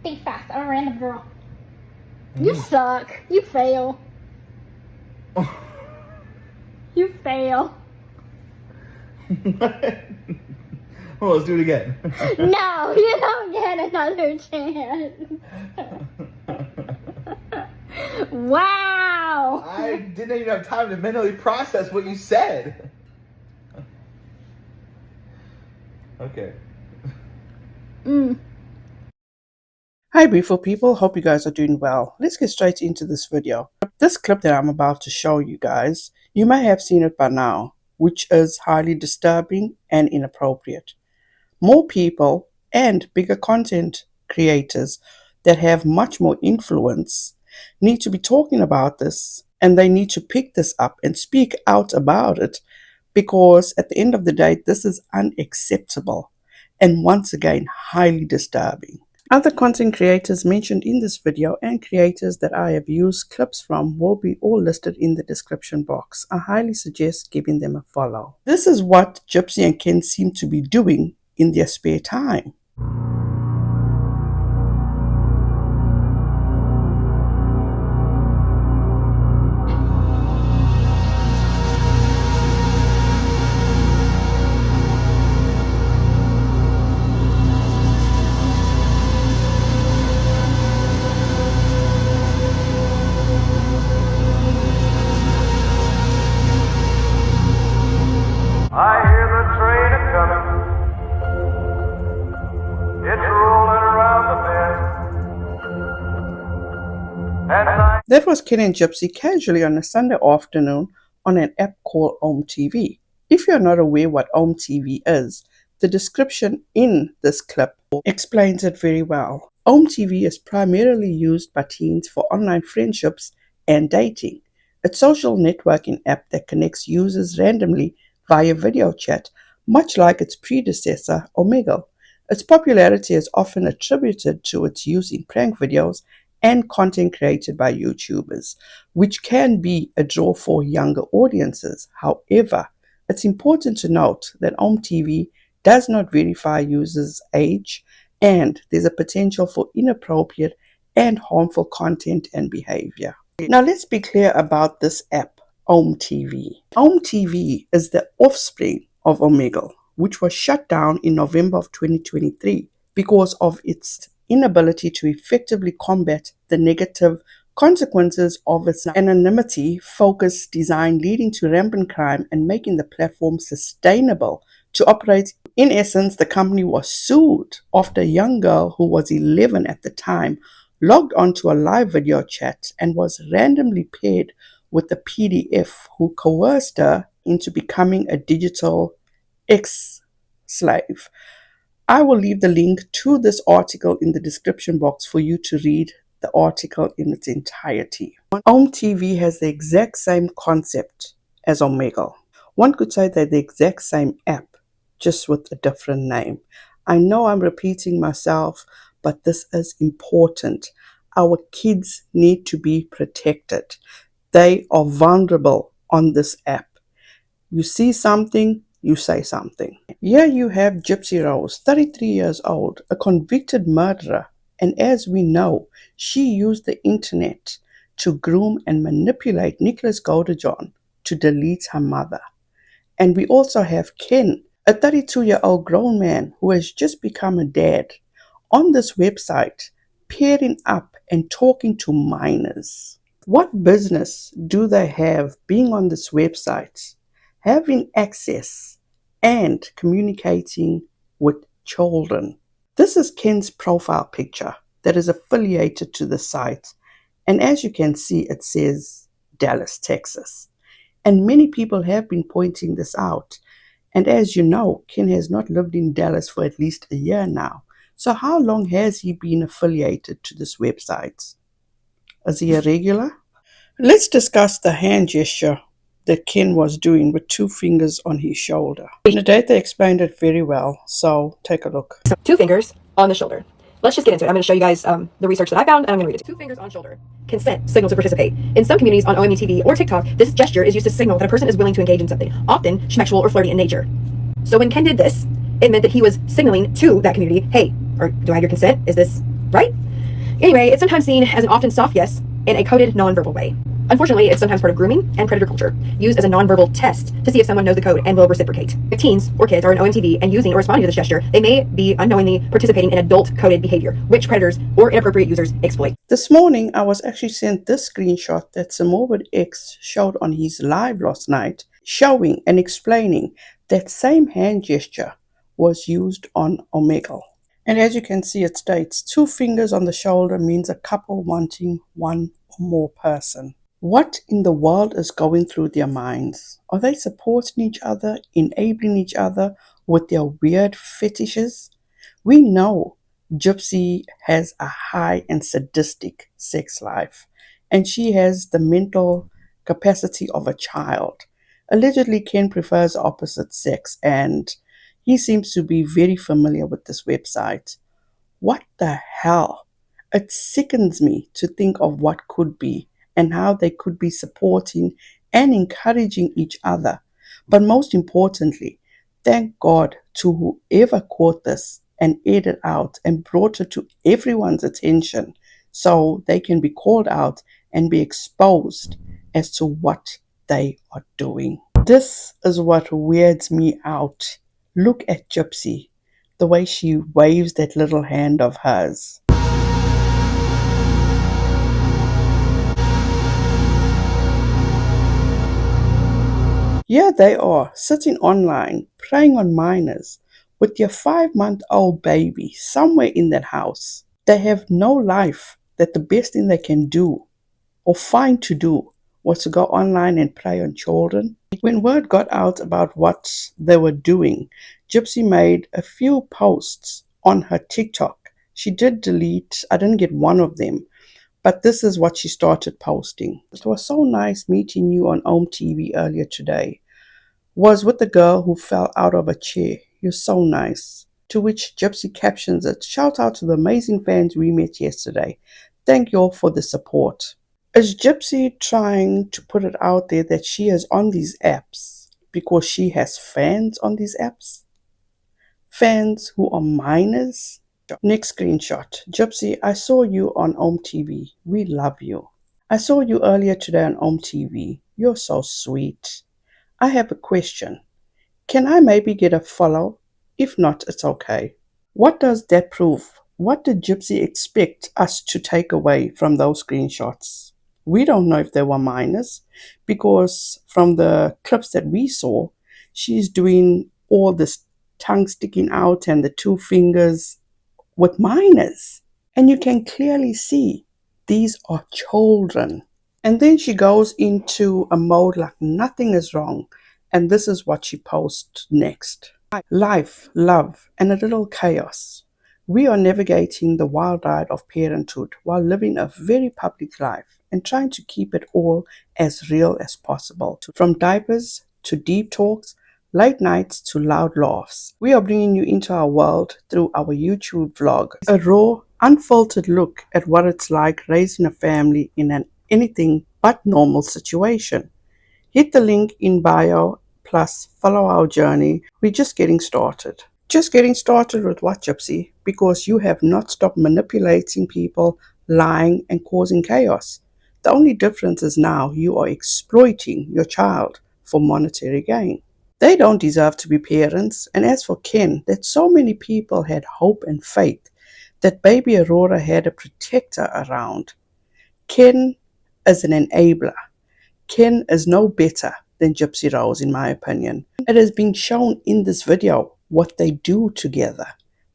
Think fast. I'm a random girl. You suck. You fail. You fail. Well, let's do it again. No, you don't get another chance. Wow. I didn't even have time to mentally process what you said. Okay. Hi beautiful people, hope you guys are doing well. Let's get straight into this video. This clip that I'm about to show you guys, you may have seen it by now, which is highly disturbing and inappropriate. More people and bigger content creators that have much more influence need to be talking about this, and they need to pick this up and speak out about it, because at the end of the day, this is unacceptable and once again highly disturbing. Other content creators mentioned in this video and creators that I have used clips from will be all listed in the description box. I highly suggest giving them a follow. This is what Gypsy and Ken seem to be doing in their spare time. I hear the train a-comin'. It's rolling around the bend. And I... That was Ken and Gypsy casually on a Sunday afternoon on an app called OmeTv. If you're not aware what OmeTv is, the description in this clip explains it very well. OmeTv is primarily used by teens for online friendships and dating. It's a social networking app that connects users randomly via video chat, much like its predecessor, Omegle. Its popularity is often attributed to its use in prank videos and content created by YouTubers, which can be a draw for younger audiences. However, it's important to note that OmeTv does not verify users' age, and there's a potential for inappropriate and harmful content and behavior. Now let's be clear about this app, OmeTv. OmeTv is the offspring of Omegle, which was shut down in November of 2023 because of its inability to effectively combat the negative consequences of its anonymity-focused design, leading to rampant crime and making the platform sustainable to operate. In essence, the company was sued after a young girl who was 11 at the time logged onto a live video chat and was randomly paired with the PDF who coerced her into becoming a digital ex-slave. I will leave the link to this article in the description box for you to read the article in its entirety. OmeTv has the exact same concept as Omegle. One could say they're the exact same app, just with a different name. I know I'm repeating myself, but this is important. Our kids need to be protected. They are vulnerable on this app. You see something, you say something. Here you have Gypsy Rose, 33 years old, a convicted murderer, and as we know, she used the internet to groom and manipulate Nicholas Goldajohn to delete her mother. And we also have Ken, a 32-year-old grown man who has just become a dad, on this website, pairing up and talking to minors. What business do they have being on this website, having access and communicating with children? This is Ken's profile picture that is affiliated to the site, and as you can see, it says Dallas, Texas. And many people have been pointing this out. And as you know, Ken has not lived in Dallas for at least a year now. So how long has he been affiliated to this website? Is he a regular? Let's discuss the hand gesture that Ken was doing with 2 fingers on his shoulder. NADATHA explained it very well, so take a look. 2 fingers on the shoulder. Let's just get into it. I'm going to show you guys the research that I found, and I'm going to read it. 2 fingers on shoulder. Consent. Signal to participate. In some communities on OmeTv or TikTok, this gesture is used to signal that a person is willing to engage in something, often sexual or flirty in nature. So when Ken did this, it meant that he was signaling to that community, hey, or do I have your consent? Is this right? Anyway, it's sometimes seen as an often soft yes in a coded nonverbal way. Unfortunately, it's sometimes part of grooming and predator culture, used as a nonverbal test to see if someone knows the code and will reciprocate. If teens or kids are on OmeTv and using or responding to this gesture, they may be unknowingly participating in adult-coded behavior, which predators or inappropriate users exploit. This morning, I was actually sent this screenshot that MORBID X showed on his live last night, showing and explaining that same hand gesture was used on Omegle. And as you can see, it states 2 fingers on the shoulder means a couple wanting one or more person. What in the world is going through their minds? Are they supporting each other, enabling each other with their weird fetishes? We know Gypsy has a high and sadistic sex life, and she has the mental capacity of a child. Allegedly, Ken prefers opposite sex, and he seems to be very familiar with this website. What the hell? It sickens me to think of what could be and how they could be supporting and encouraging each other. But most importantly, thank God to whoever caught this and aired it out and brought it to everyone's attention so they can be called out and be exposed as to what they are doing. This is what weirds me out. Look at Gypsy, the way she waves that little hand of hers. Here they are, sitting online, preying on minors, with their 5-month-old baby somewhere in that house. They have no life, that the best thing they can do, or find to do, was to go online and prey on children. When word got out about what they were doing, Gypsy made a few posts on her TikTok. She did delete, I didn't get one of them, but this is what she started posting. It was so nice meeting you on OmeTv earlier today. Was with the girl who fell out of a chair. You're so nice. To which Gypsy captions it, shout out to the amazing fans we met yesterday. Thank you all for the support. Is Gypsy trying to put it out there that she is on these apps because she has fans on these apps? Fans who are minors? Next screenshot. Gypsy, I saw you on OmeTv. We love you. I saw you earlier today on OmeTv. You're so sweet. I have a question. Can I maybe get a follow? If not, it's okay. What does that prove? What did Gypsy expect us to take away from those screenshots? We don't know if they were minors, because from the clips that we saw, she's doing all this tongue sticking out and the 2 fingers with minors. And you can clearly see these are children. And then she goes into a mode like nothing is wrong. And this is what she posts next. Life, love, and a little chaos. We are navigating the wild ride of parenthood while living a very public life and trying to keep it all as real as possible. From diapers to deep talks, late nights to loud laughs. We are bringing you into our world through our YouTube vlog. A raw, unfiltered look at what it's like raising a family in an anything but normal situation. Hit the link in bio, plus follow our journey. We're just getting started. Just getting started with what, Gypsy? Because you have not stopped manipulating people, lying, and causing chaos. The only difference is now you are exploiting your child for monetary gain. They don't deserve to be parents. And as for Ken, that so many people had hope and faith that baby Aurora had a protector around. Ken is an enabler. Ken is no better than Gypsy Rose, in my opinion. It has been shown in this video what they do together.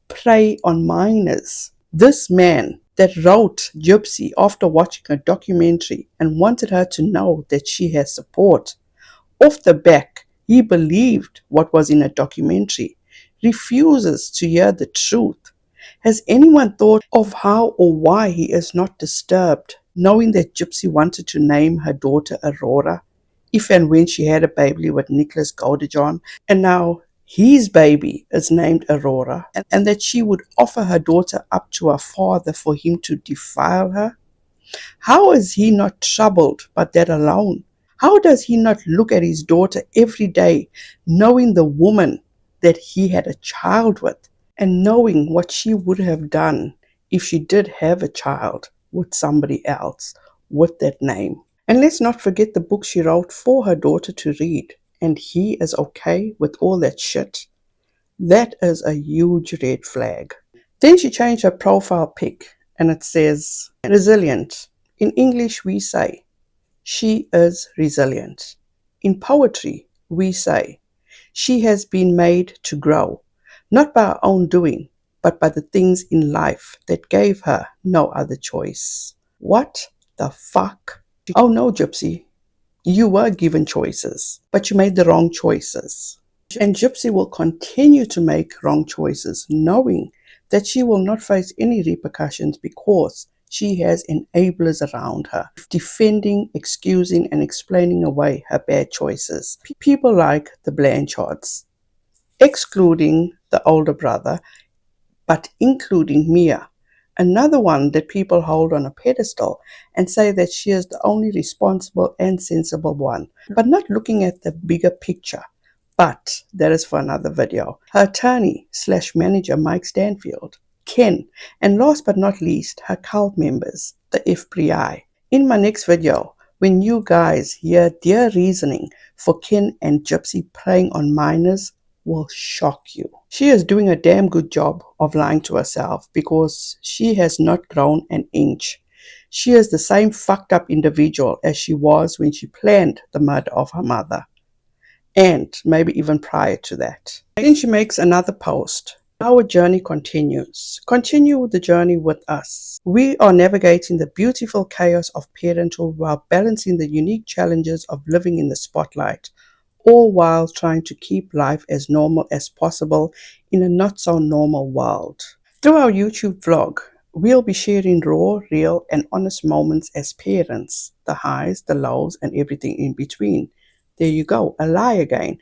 Prey on minors. This man that wrote Gypsy after watching a documentary and wanted her to know that she has support. Off the back, he believed what was in a documentary, refuses to hear the truth. Has anyone thought of how or why he is not disturbed, knowing that Gypsy wanted to name her daughter Aurora, if and when she had a baby with Nicholas Goldajon, and now his baby is named Aurora, and that she would offer her daughter up to her father for him to defile her? How is he not troubled by that alone? How does he not look at his daughter every day, knowing the woman that he had a child with, and knowing what she would have done if she did have a child with somebody else with that name. And let's not forget the book she wrote for her daughter to read, and he is okay with all that shit. That is a huge red flag. Then she changed her profile pic and it says, resilient. In English we say, she is resilient. In poetry we say, she has been made to grow, not by her own doing, but by the things in life that gave her no other choice. What the fuck? Oh no, Gypsy, you were given choices, but you made the wrong choices. And Gypsy will continue to make wrong choices, knowing that she will not face any repercussions because she has enablers around her, defending, excusing, and explaining away her bad choices. People like the Blanchards, excluding the older brother, but including Mia, another one that people hold on a pedestal and say that she is the only responsible and sensible one, but not looking at the bigger picture. But that is for another video. Her attorney / manager Mike Stanfield, Ken, and last but not least, her cult members, the FBI. In my next video, when you guys hear their reasoning for Ken and Gypsy preying on minors, will shock you. She is doing a damn good job of lying to herself because she has not grown an inch. She is the same fucked up individual as she was when she planned the murder of her mother, and maybe even prior to that. Then she makes another post. Our journey continues. Continue the journey with us. We are navigating the beautiful chaos of parenthood while balancing the unique challenges of living in the spotlight, all while trying to keep life as normal as possible in a not so normal world. Through our YouTube vlog, we'll be sharing raw, real, and honest moments as parents, the highs, the lows, and everything in between. There you go, a lie again.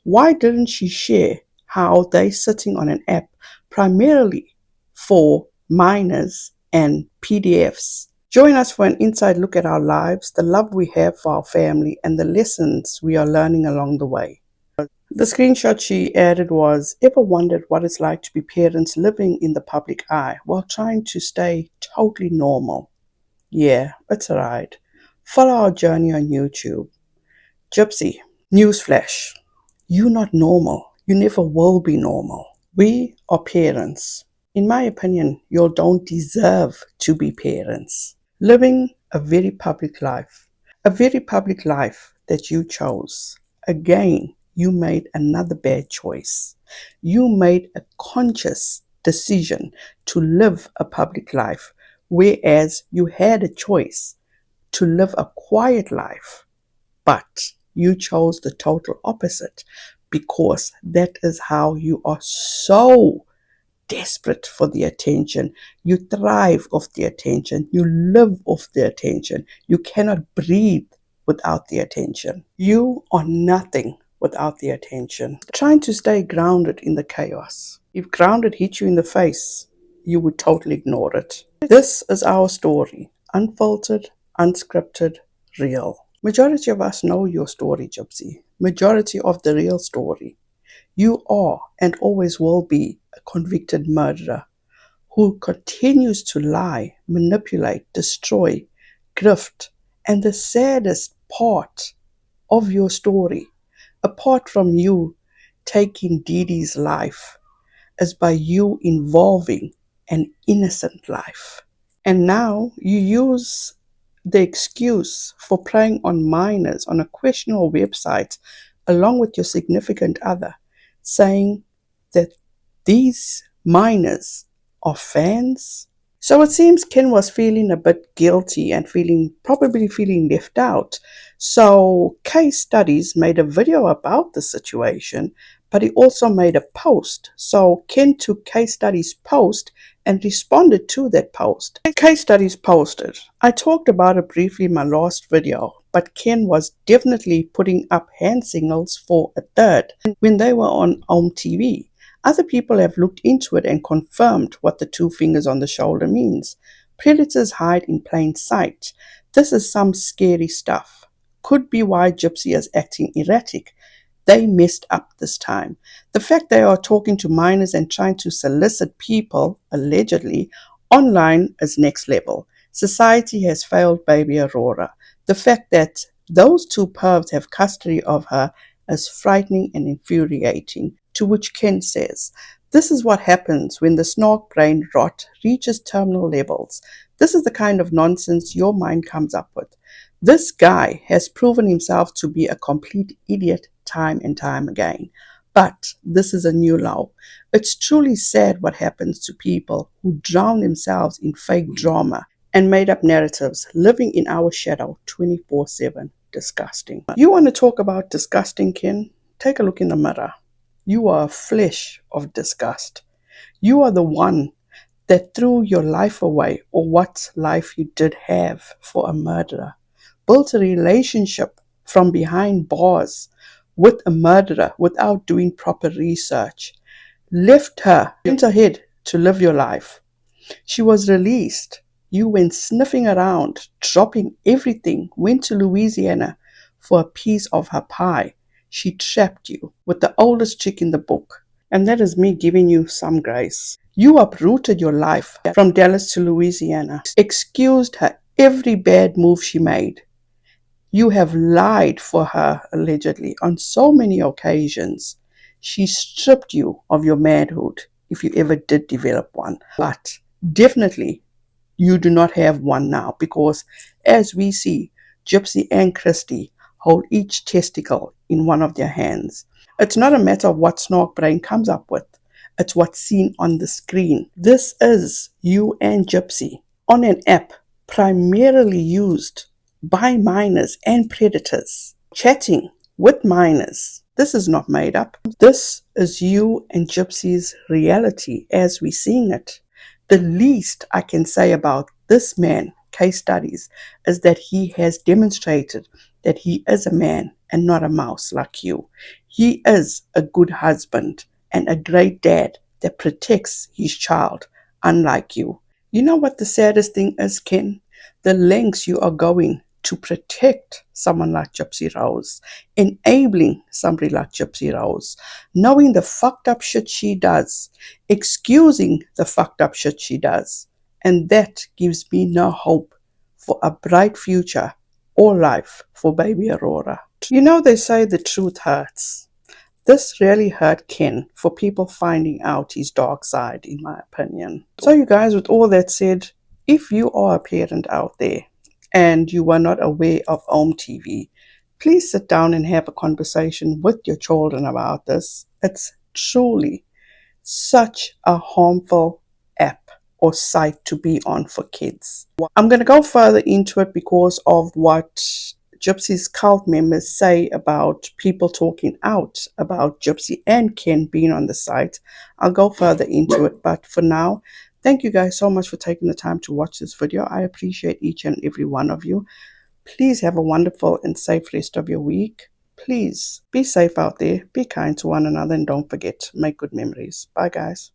Why didn't she share how they sitting on an app primarily for minors and PDFs? Join us for an inside look at our lives, the love we have for our family, and the lessons we are learning along the way. The screenshot she added was, ever wondered what it's like to be parents living in the public eye while trying to stay totally normal? Yeah, it's alright. Follow our journey on YouTube. Gypsy, newsflash, you're not normal. You never will be normal. We are parents. In my opinion, you don't deserve to be parents. Living a very public life that you chose. Again, you made another bad choice. You made a conscious decision to live a public life, whereas you had a choice to live a quiet life. But you chose the total opposite because that is how you are so desperate for the attention. You thrive off the attention. You live off the attention. You cannot breathe without the attention. You are nothing without the attention. Trying to stay grounded in the chaos. If grounded hit you in the face, you would totally ignore it. This is our story. Unfiltered, unscripted, real. Majority of us know your story, Gypsy. Majority of the real story. You are and always will be a convicted murderer who continues to lie, manipulate, destroy, grift, and the saddest part of your story, apart from you taking Dee Dee's life, is by you involving an innocent life. And now you use the excuse for preying on minors on a questionable website along with your significant other, saying that these minors are fans. So it seems Ken was feeling a bit guilty and probably feeling left out. So STUDYZ made a video about the situation, but he also made a post. So Ken took STUDYZ's post and responded to that post. STUDYZ posted, I talked about it briefly in my last video, but Ken was definitely putting up hand signals for a third when they were on OmeTv. Other people have looked into it and confirmed what the 2 fingers on the shoulder means. Predators hide in plain sight. This is some scary stuff. Could be why Gypsy is acting erratic. They messed up this time. The fact they are talking to minors and trying to solicit people, allegedly, Online is next level. Society has failed baby Aurora. The fact that those two pervs have custody of her is frightening and infuriating. To which Ken says, "This is what happens when the snark brain rot reaches terminal levels. This is the kind of nonsense your mind comes up with. This guy has proven himself to be a complete idiot time and time again. But this is a new low. It's truly sad what happens to people who drown themselves in fake drama and made up narratives, living in our shadow 24/7. Disgusting." You want to talk about disgusting, Ken? Take a look in the mirror. You are a flesh of disgust. You are the one that threw your life away, or what life you did have, for a murderer. Built a relationship from behind bars with a murderer without doing proper research. Left her, went ahead to live your life. She was released. You went sniffing around, dropping everything, went to Louisiana for a piece of her pie. She trapped you with the oldest chick in the book. And that is me giving you some grace. You uprooted your life from Dallas to Louisiana, excused her every bad move she made. You have lied for her, allegedly, on so many occasions. She stripped you of your manhood, if you ever did develop one. But definitely, you do not have one now, because as we see, Gypsy and Christy hold each testicle in one of their hands. It's not a matter of what snark brain comes up with. It's what's seen on the screen. This is you and Gypsy on an app primarily used by minors and predators, chatting with minors. This is not made up. This is you and Gypsy's reality as we're seeing it. The least I can say about this man, case studies, is that he has demonstrated that he is a man and not a mouse like you. He is a good husband and a great dad that protects his child, unlike you. You know what the saddest thing is, Ken? The lengths you are going to protect someone like Gypsy Rose, enabling somebody like Gypsy Rose, knowing the fucked up shit she does, excusing the fucked up shit she does. And that gives me no hope for a bright future or life for baby Aurora. You know, they say the truth hurts. This really hurt Ken for people finding out his dark side, in my opinion. So you guys, with all that said, if you are a parent out there and you are not aware of OmeTv, please sit down and have a conversation with your children about this. It's truly such a harmful app or site to be on for kids. I'm going to go further into it because of what Gypsy's cult members say about people talking out about Gypsy and Ken being on the site. I'll go further into it, but for now, thank you guys so much for taking the time to watch this video. I appreciate each and every one of you. Please have a wonderful and safe rest of your week. Please be safe out there, be kind to one another, and don't forget, make good memories. Bye guys.